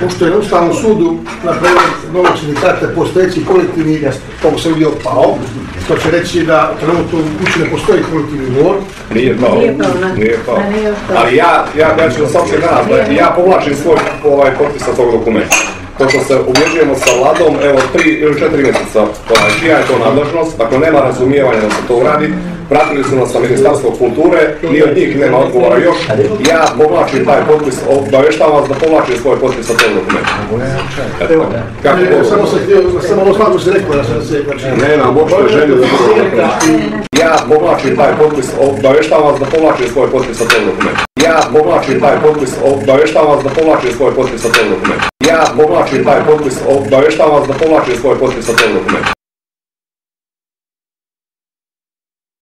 pošto je na Ustavnom sudu na predlog novog sindikata postojeći kolektivni, kako sam vidio, pao, što će reći da trenutno u kući ne postoji kolektivni ugovor. Nije pao. Ali ja ću da sam se gledati, ja povlačim svoj potpis sa tog dokumenta. Pošto se ubjeđujemo sa vladom, evo 3 ili 4 mjeseca, čija je to nadležnost, dakle nema razumijevanja da se to uradi, pratili su nas sa Ministarstvo kulture, ni od njih nema odgovora još, ja povlačim taj potpis, obavještavam vas da povlačim svoj potpis sa tog dokumenta. Evo, samo sam htio, samo ovo slago se rekao da sam se... Nemam uopšte želju da ja povlačim taj potpis, obavještavam vas da povlačim svoj potpis sa tog dokumenta. Ja povlačim taj potpis, obavještavam vas da povlačim svoj potpis sa tog dokumenta. Ja povlačim taj potpis, obavještavam vas da povlačim svoj potpis sa tog dokumenta.